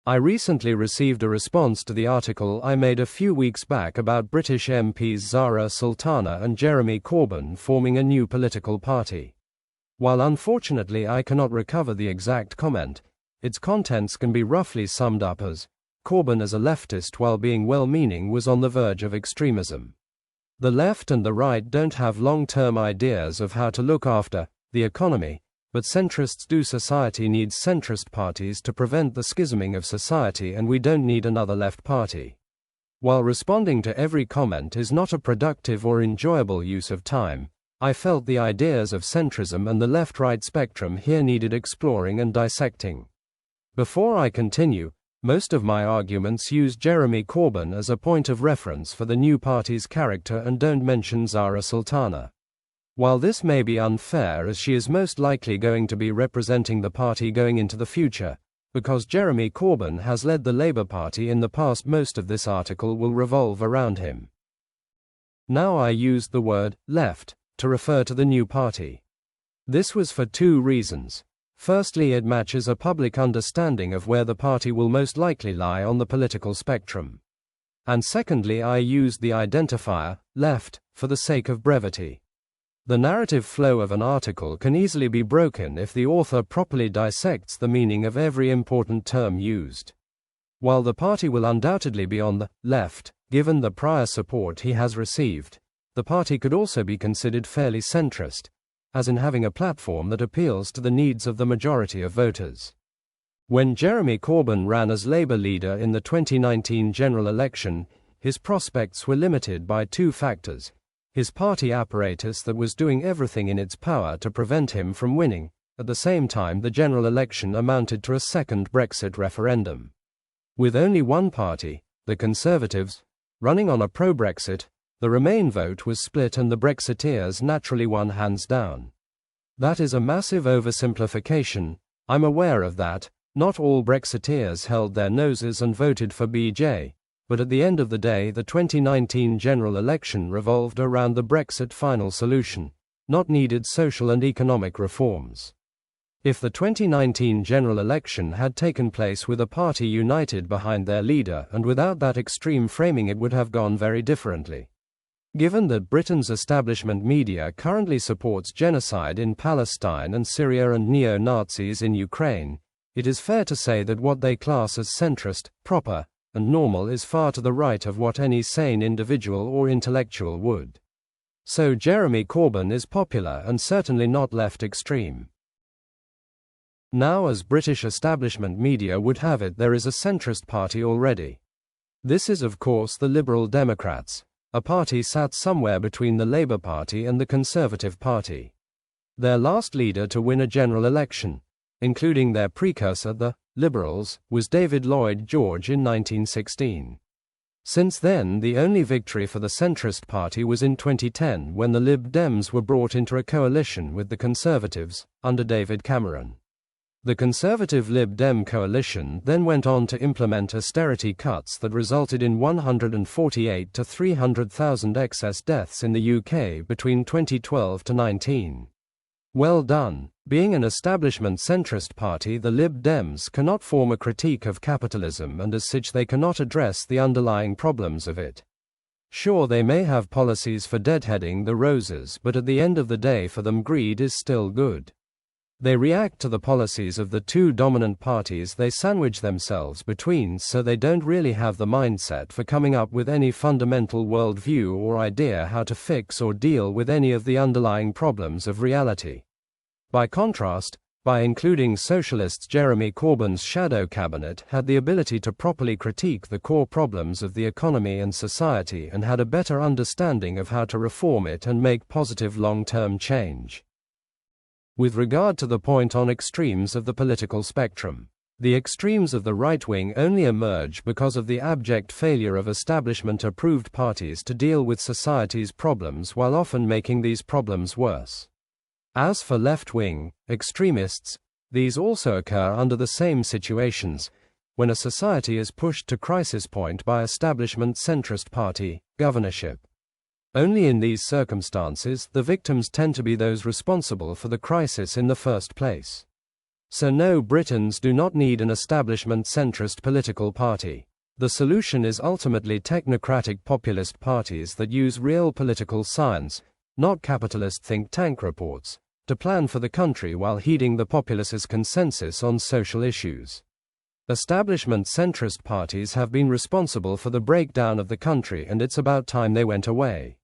I recently received a response to the article I made a few weeks back about British MPs Zara Sultana and Jeremy Corbyn forming a new political party. While unfortunately I cannot recover the exact comment, its contents can be roughly summed up as, Corbyn as a leftist while being well-meaning was on the verge of extremism. The left and the right don't have long-term ideas of how to look after the economy, but centrists do. Society needs centrist parties to prevent the schisming of society, and we don't need another left party. While responding to every comment is not a productive or enjoyable use of time, I felt the ideas of centrism and the left-right spectrum here needed exploring and dissecting. Before I continue, most of my arguments use Jeremy Corbyn as a point of reference for the new party's character and don't mention Zara Sultana. While this may be unfair, as she is most likely going to be representing the party going into the future, because Jeremy Corbyn has led the Labour Party in the past, most of this article will revolve around him. Now, I used the word left to refer to the new party. This was for two reasons. Firstly, it matches a public understanding of where the party will most likely lie on the political spectrum. And secondly, I used the identifier left for the sake of brevity. The narrative flow of an article can easily be broken if the author properly dissects the meaning of every important term used. While the party will undoubtedly be on the left, given the prior support he has received, the party could also be considered fairly centrist, as in having a platform that appeals to the needs of the majority of voters. When Jeremy Corbyn ran as Labour leader in the 2019 general election, his prospects were limited by two factors: his party apparatus that was doing everything in its power to prevent him from winning. At the same time, the general election amounted to a second Brexit referendum. With only one party, the Conservatives, running on a pro-Brexit, the Remain vote was split and the Brexiteers naturally won hands down. That is a massive oversimplification, I'm aware of that. Not all Brexiteers held their noses and voted for BJ. But at the end of the day, the 2019 general election revolved around the Brexit final solution, not needed social and economic reforms. If the 2019 general election had taken place with a party united behind their leader and without that extreme framing, it would have gone very differently. Given that Britain's establishment media currently supports genocide in Palestine and Syria and neo-Nazis in Ukraine, it is fair to say that what they class as centrist, proper, and normal is far to the right of what any sane individual or intellectual would. So Jeremy Corbyn is popular and certainly not left extreme. Now, as British establishment media would have it, there is a centrist party already. This is of course the Liberal Democrats, a party sat somewhere between the Labour Party and the Conservative Party. Their last leader to win a general election, including their precursor, the Liberals, was David Lloyd George in 1916. Since then, the only victory for the centrist party was in 2010 when the Lib Dems were brought into a coalition with the Conservatives, under David Cameron. The Conservative Lib Dem coalition then went on to implement austerity cuts that resulted in 148 to 300,000 excess deaths in the UK between 2012 to 19. Well done. Being an establishment centrist party, the Lib Dems cannot form a critique of capitalism, and as such they cannot address the underlying problems of it. Sure, they may have policies for deadheading the roses, but at the end of the day for them greed is still good. They react to the policies of the two dominant parties they sandwich themselves between, so they don't really have the mindset for coming up with any fundamental worldview or idea how to fix or deal with any of the underlying problems of reality. By contrast, by including socialists, Jeremy Corbyn's shadow cabinet had the ability to properly critique the core problems of the economy and society and had a better understanding of how to reform it and make positive long-term change. With regard to the point on extremes of the political spectrum, the extremes of the right wing only emerge because of the abject failure of establishment-approved parties to deal with society's problems while often making these problems worse. As for left-wing extremists, these also occur under the same situations, when a society is pushed to crisis point by establishment centrist party governorship. Only in these circumstances the victims tend to be those responsible for the crisis in the first place. So no, Britons do not need an establishment centrist political party. The solution is ultimately technocratic populist parties that use real political science, not capitalist think tank reports, to plan for the country while heeding the populace's consensus on social issues. Establishment centrist parties have been responsible for the breakdown of the country, and it's about time they went away.